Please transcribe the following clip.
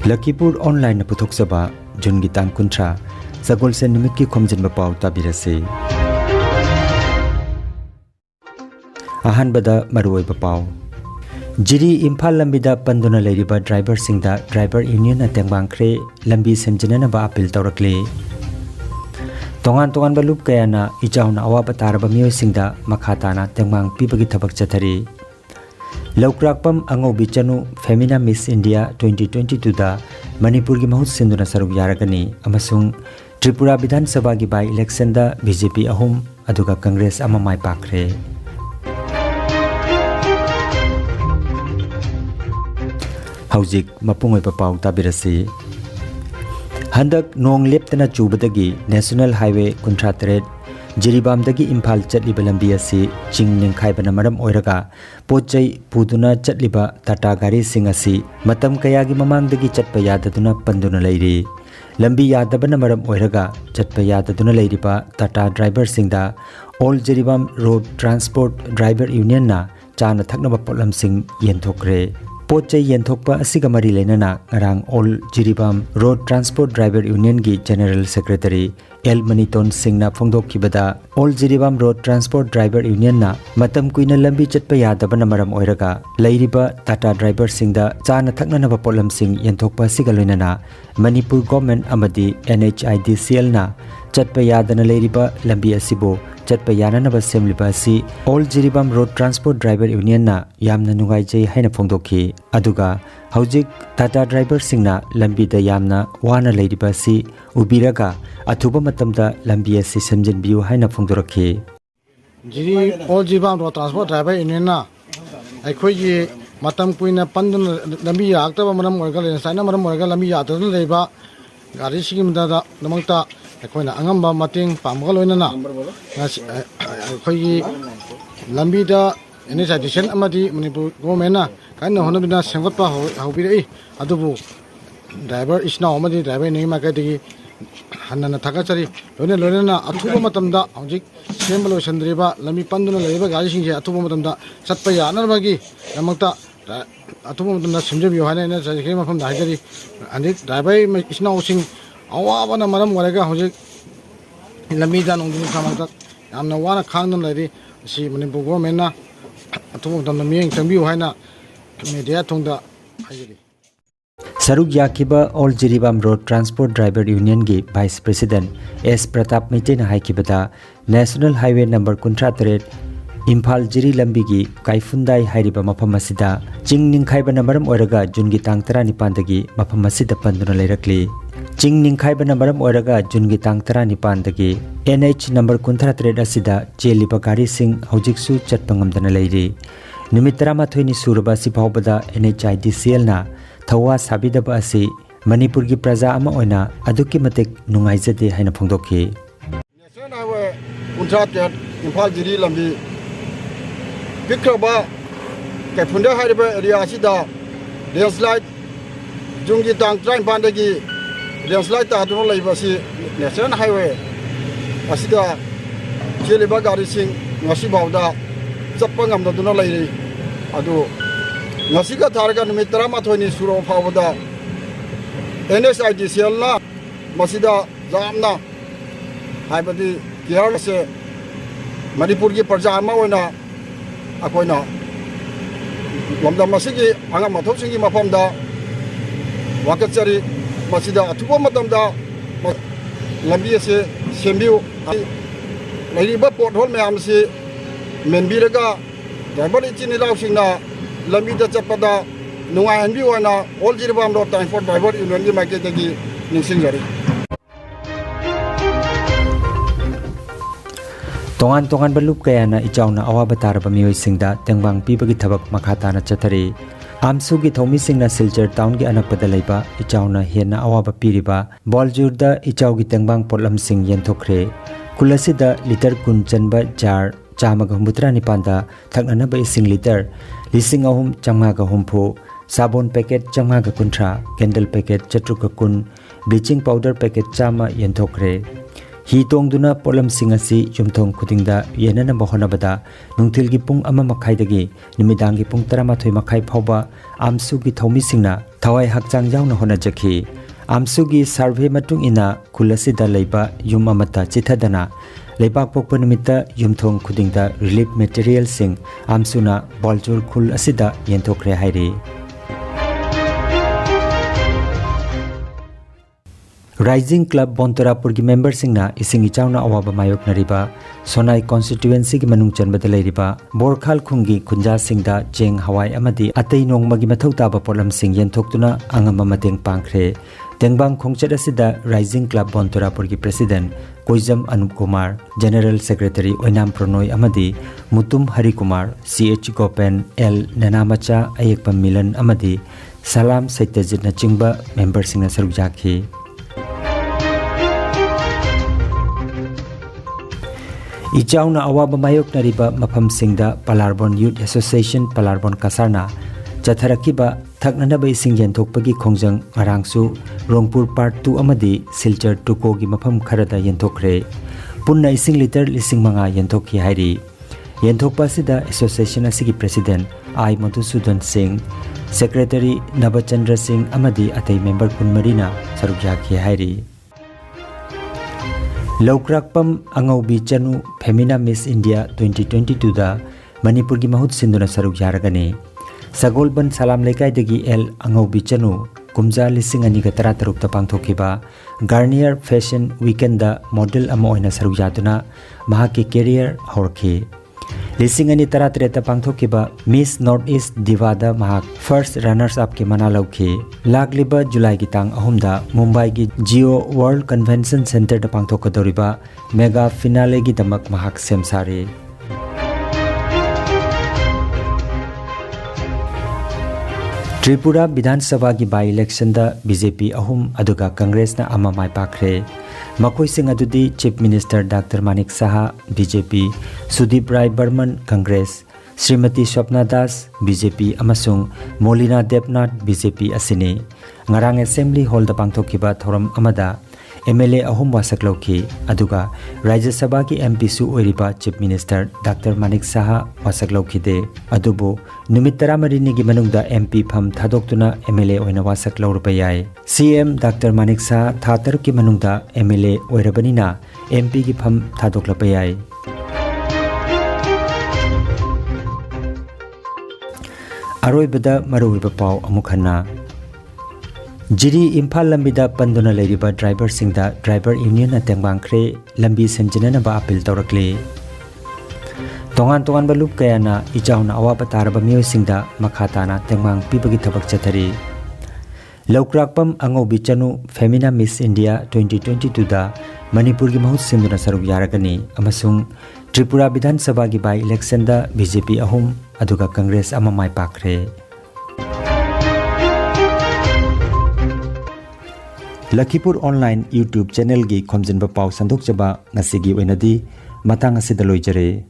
Lakhipuronline puthokchaba June gi tang kuntra sagol se nimit ki Khomjinba Pao tabirase ahanbada maroi Pao Jiri Imphal lambida panduna leiriba driver singda driver union atengwang khre lambi semjinana ba appeal tawrakle tongan balup kayana ijauna awaba taraba mioi singda makhatana tengwang pibagi thabak chathari Laukrakpam Angobi Chanu Femina Miss India 2022 da Manipuri mahut sinduna saruk yaragani amasung Tripura Bidhan Sabha gi by election da BJP ahum aduga Congress ama mai pakre Haujik mapungoi Pao tabirasi Handak nong leptana chubadagi National Highway Kuntratret Jiribam dagi Imphal chatliba lambi asi ching ningkhaibana maram oiraga pochai puduna chatliba tata gari sing asi matam kayagi mamangdagi chatpa yadaduna panduna leiri lambi yadabana maram oiraga chatpa yadaduna leiriba tata driver singda all Jiribam Road Transport Driver Union na chana thaknaba potlam sing yenthokre pochai yenthokpa asiga mari lenana ngarang all Jiribam Road Transport Driver Union gi General Secretary El Maniton Singna Phongdokkibada All Jiribam Road Transport Driver Union na matam kuina lambi chatpa yadabana maram oiraga leiriba tata driver singda chana thaknanaba potlam sing yenthokpa asiga loinana Manipur government amadi NHIDCL na chatpa yadana leiriba lambi asibo chatpa yananaba semliba asi All Jiribam Road Transport Driver Union na yamna nungaijai haina phongdokhi aduga haujik tata driver singna lambi da yamna wana leiriba asi ubiraga athuba matamda lambi asi semjinbiu haina phongdorakhi Jiri All Jiribam Road Transport Driver Union na aikhoigi matam kuina pandun lambi yaktaba maram oiga le saina maram oiga lambi yatadun leiba gari sigimda da namangta aikoina angamba mating pamgal loinana aikoigi lambi da NHIDCL amadi Manipur government na kaina honabina sengotpa hobirei adubu driver isna amadi driver nei makadigi hanna thakachari loina athuba matamda hojik sembalo sandriba lambi panduna leiba gari singje athuba matamda chatpa yanarbagi namangta athuba matamda semjebiyo hana na jai mafam daigari andi driver isna using awabana maram waraga hojik lambi da nongdu samangta yamna wana khangdan lari si Manipur government na athuba matamda miyeng chambiyo hana media thongda haigari Saruk yakiba All Jiribam Road Transport Driver Union gi Vice President S Pratap Meitena haikibada National Highway number 38 Imphal Jiri lambi gi Kaifundai hairiba mafam asida ching ningkhaibana maram oiraga June gi tang 19 dagi mafam asida panduna leirakli ching ningkhaibana maram oiraga June gi tang 19 dagi NH number 38 asida cheliba gari sing hojiksu chatpangamdana leiri numit 13 ni suraba sibhaubada NHIDCL na Thawa sabidaba asi Manipur gi praja ama oina aduki matek nungaijade haina phongdokhi National Highway Kuntratret Imphal Jiri lambi pikraba Kaifunda hariba area asida landslide jungi tang 19 dagi landslide ta duro leiba si National Highway asida cheliba gari sing ngasi bawda chappa ngamda duna leiri adu ngasiga tharga numit 13 ni suro phawda NHIDCL na masida jamna haibadi kiyar se Manipur gi praja ma oina akoina lamda masigi anga mathop singi mafamda wakachari masida athuba matamda lambi se sembiu leiriba pothol mayam se menbiraga driver ichini law singna lambi da chapada nungai hanbi oina All Jiribam Road Transport Driver Union gi market gi ningsingjari tongan balup kayana ichauna awaba taraba mioi singda tengbang pibagi thabak makhatana chathari amsu gi thomi singna Silchar town gi anakpada leiba ichauna hena awaba piriba boljurda ichau gi tengbang potlam sing yenthokre kulasida liter kun chanba jar chamaga mutra nipanda thaknana ba ising liter lising ahum chamaga humpu sabon packet chamaga kuntra candle packet chatruka kun bleaching powder packet chama yenthokre hi tongduna polam singasi chumthong khudingda yenana bahonabada nungthilgi pung ama makhai dagi nimidanggi pung 13 makhai phawba amsu gi thomi singna thawai hakchang yauna honajaki amsugi survey matung ina khulasi da leiba yum amata chithadana leipak pokpa nimita yumthong khudingda relief material sing amsuna boljur khul asida yenthokre hairi Rising Club Bontorapur ki member singna ising ichauna awaba mayok nariba Sonai constituency ki manung chanbada leiriba Borkhal khungi khunja singda cheng hawai amadi atei nongmagi mathau taba polam sing yenthokuna angama mateng pangkhre tengbang khongchat asida Rising Club Bontorapur ki president Koijam Anup Kumar General Secretary Oinam Pranoi amadi Mutum Hari Kumar CH Gopen L Nanamacha Ayekpam Milan amadi Salam Saitejit na chingba member singna saruk jakhi Ichauna awaba mayok nariba mafam singda Palarbon Youth Association Palarbon Kasarna Chatharakiba thaknanaba ising yenthokpagi khongjang ngarangsu Rongpur Part 2 amadi Silchar Tuko gi mafam kharada yenthokre punna ising liter lising manga yenthokhi hairi yenthokpa sida association asigi president I Madhusudan Singh secretary Nabachandra Singh amadi atei member kunmarina sarukjakhi hairi Lokrakpam Angaubi Chanu Femina Miss India 2022 da Manipur gi mahut sinduna saruk yaragani Sagolban Salam Lekai dagi L Angaubi Chanu Kumja lising ani ga tara taruk ta pangthokiba Garnier Fashion Weekend da model ama oina saruk yaduna mahaki career horki lising ani tara treta pangthokiba Miss Northeast Divada mahak first runners up ki mana lauki lagliba July gi tang ahumda Mumbai gi Geo World Convention Center da pangthokadoriba mega finale gi damak mahak semsari Tripura Vidhan Sabha gi by election da BJP ahum aduga Congress na ama mai pakre makoi sing adudi Chief Minister Dr. Manik Saha BJP Sudip Rai Burman Congress Srimati Swapna Das BJP amasung Molina Debnath BJP asini ngarang Assembly Hall da pangthokiba thoram amada MLA ahum wasaklauki aduga Rajya Sabha ki MP su oiriba Chief Minister Dr. Manik Saha wasaklauki de adubu numit 13 gi manungda MP pham thadoktuna MLA oina wasaklaurupa yai CM Dr. Manik Saha thatar ki manungda MLA oirabanina MP gi pham thadoklapa yai aroibada maruiba pau amukhana Jiri Imphal lambida panduna leiriba driver singda driver union na tengbangkhre lambi senjinana ba appeal tawrakle tongan balup kayana ichauna awaba taraba miyoi singda makhatana tengbang pibagi thabak chathari Lokrakpam Angaubi Chanu Femina Miss India 2022 da Manipur gi mahut sinduna saruk yaragani amasung Tripura Vidhan Sabha gi by election da BJP ahum aduga Congress ama mai pakre Lakhipuronline YouTube channel gi Khomjinba Pao sandok chaba ngasigi oinadi matang asida loijare